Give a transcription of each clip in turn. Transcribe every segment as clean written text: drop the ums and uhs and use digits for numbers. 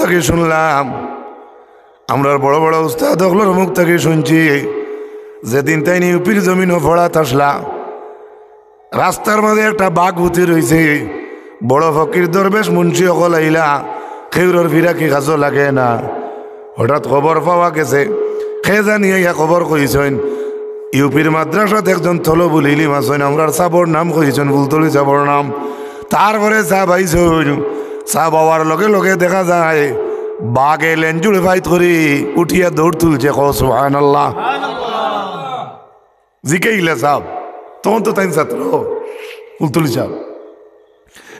থেকে শুনলাম, আমরার বড় বড় উস্তাদ হকলোর মুখ থেকে শুনছি, যেদিন তাই ইউপির জমিনও ফড়াত আসলা, রাস্তার মাঝে একটা বাঘ ভূতি রয়েছে। বড় ফকির দরবেশ মুন্সি অকল আইলা, খেউরর ফিরা কি কাজও লাগে না। হঠাৎ খবর পাওয়া গেছে, খে জানি ইয়া খবর কইছেন ইউপির মাদ্রাসাত একজন থলো বলিলি মাসেন, আমরার সাবর নাম কইছেন বুলতলি সাবর নাম। তারপরে চা পাইছেন, চা পাওয়ার লগে লগে দেখা যায় বাঘে লেঞ্জুড়ে ফাইট করি উঠিয়া দৌড় তুলছে। সুবহানাল্লাহ। জিকাইলা সাহেব, তখন তো তাই ছাত্র ফুলতলি সাহেব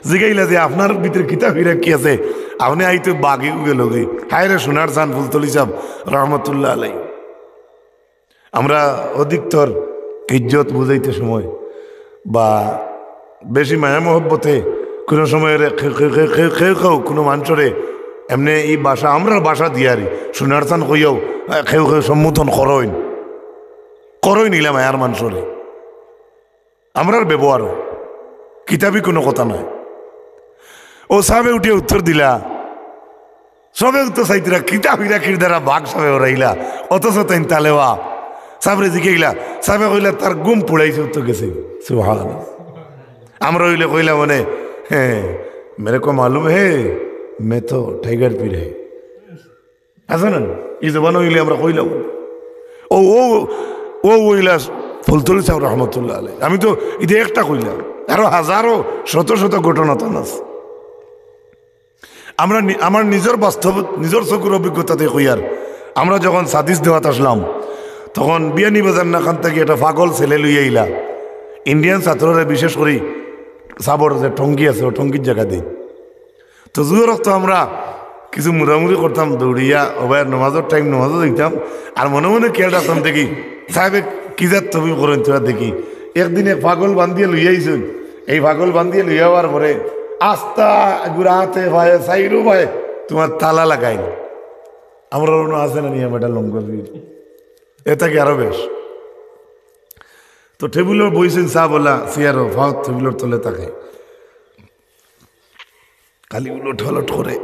জিগাইলা যে আপনার ভিতরে কিতাব হিরা কি আছে, আপনি আইতো বাঘে গেল গে। হায় রে সোনার চান ফুলতলি সাহেব রহমতুল্লাহ আলাই। আমরা অধিকতর ইজ্জত বুঝাইতে সময় বা বেশি মায়া মহব্বতে কোনো সময় খেউ কোনো মানুষরে এমনি এই বাসা আমরা বাসা দিয়ারি সোনার চান কইয়াও খেউ সম্বোধন করই নিলাম আর মানুষরে আমরার ব্যবহার কিতাবি কোনো কথা নয়। ও সাবে উঠিয়ে উত্তর দিলা, সবে উত্তর চাইতিরা কিতাবিরা কিরদারা বাঘ সাবে ওরাইলা, অথচ তাই তালেওয়া সাবরে জিকেইলা। সাবে কইলা তার গুম পুড়াইছে, উত্তর গেছে। সুবহানাল্লাহ। আমরা হইলে কইলা মানে হ্যাঁ মেরে কো মালুম হে মে তো টাইগার পীর হে, আছে না এই জবান হইলে আমরা কইলাম। ও ও ও ওইলা ফুলতলি সাহেব রহমতুল্লাহ আলাই। আমি তো এটা একটা কইলাম, আরো হাজারো শত শত ঘটনা তো আছে। আমরা আমার নিজের বাস্তব নিজের চকুর অভিজ্ঞতাতে কইয়ার, আমরা যখন সাদিস দেওয়াত আসলাম তখন বিয়ানীবাজার নাখান থেকে একটা পাগল ছেলে লইয়া আইলা। ইন্ডিয়ান ছাত্ররা বিশেষ করে সাবর যে টঙ্গি আছে ও টঙ্গির জায়গা দিই তো জুয়ের তো আমরা কিছু মুড়ামুড়ি করতাম, দৌড়িয়া ওবাইয়ের নমাজের টাইম নমাজও দিতাম। আর মনে মনে খেয়াল রাখতাম দেখি সাহেবে কি যাত তুমি করেন তোরা দেখি। একদিন এক পাগল বান্ধিয়ে লইয়াইছেন, এই পাগল বান্ধিয়ে লইয়া হওয়ার পরে আস্তা গুড়াতে ভাই সাইরু ভাই তোমার তালা লাগাই। আমরা আছে না নিয়ে বেটা লঙ্গর এটা কি আরো বেশ। তো টেবিলের বইছেন চা বলা চেয়ারও ভাও টেবিলের তলে তাকে খালি উলট হলট করে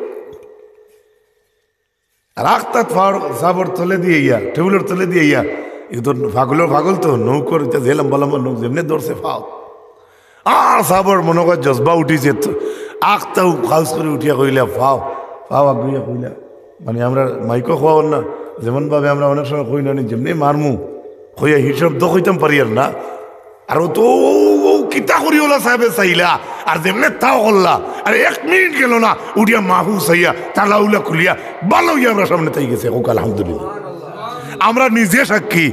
রাখতা সাবর তলে দিয়ে ইয়া টেবিলের তলে দিয়ে ইয়া তো পাগল তো নৌকর যে লম্বা লম্বা নৌক যেমনি ধরছে ফাও আর সাবর মনে কর জজবা উঠিছে আখতাও খাউস করে উঠিয়া কইলা ফাও ফাও আগুইয়া কইলা। মানে আমরা মাইকো খাওয়ার না যেমনভাবে আমরা অনেক সময় কই না যেমনি মারমু কইয়া হিসাব তো কইতাম পারি আর না। আর তো কিতা করি ওলা সাহেবে চাইলা আর যেমনি তাও করলা আর 1 মিনিট গেল না উঠিয়া মাহু চাইয়া তালা উলা খুলিয়া ভালো হইয়া আমরা সামনে তাই গেছে। হোক আলহামদুলিল্লাহ। আমরা নিজে সাক্ষী,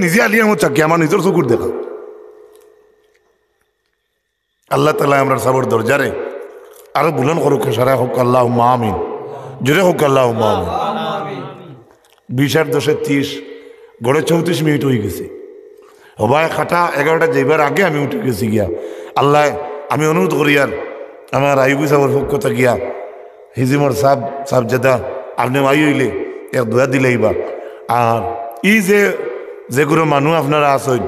নিজে আলিয়ামত সাক্ষী, আমার নিজের চকুর দেখা। আল্লাহ তালা আমরা সাবর দরজারে আরো বুলন করুক সারা। হোক আল্লাহ আমিন, জোরে হোক আল্লাহ আমিন। 20:10 গড়ে 34 মিনিট হয়ে গেছে। হবাই খাটা 11টা যাইবার আগে আমি উঠে গেছি গিয়া। আল্লাহ আমি অনুরোধ করি আর আমার আইবু সাহেবের পক্ষ গিয়া হিজিমর সাহেব যেটা আপনি আই হইলে এক দোয়া দিলেইবা। আর ই যেগুলো মানুষ আপনারা আসেন,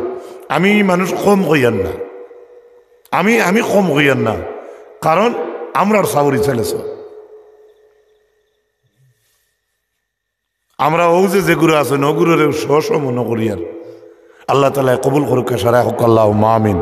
আমি মানুষ কম কইয়ান না, আমি কম কইয়ান না, কারণ আমরা সাবরি ছেলেছ। আমরা ও যেগুলো আছেন ওগুলোর সহ মনে করি আর আল্লাহ তালা কবুল করুক সারা হোক আল্লাহ আমিন।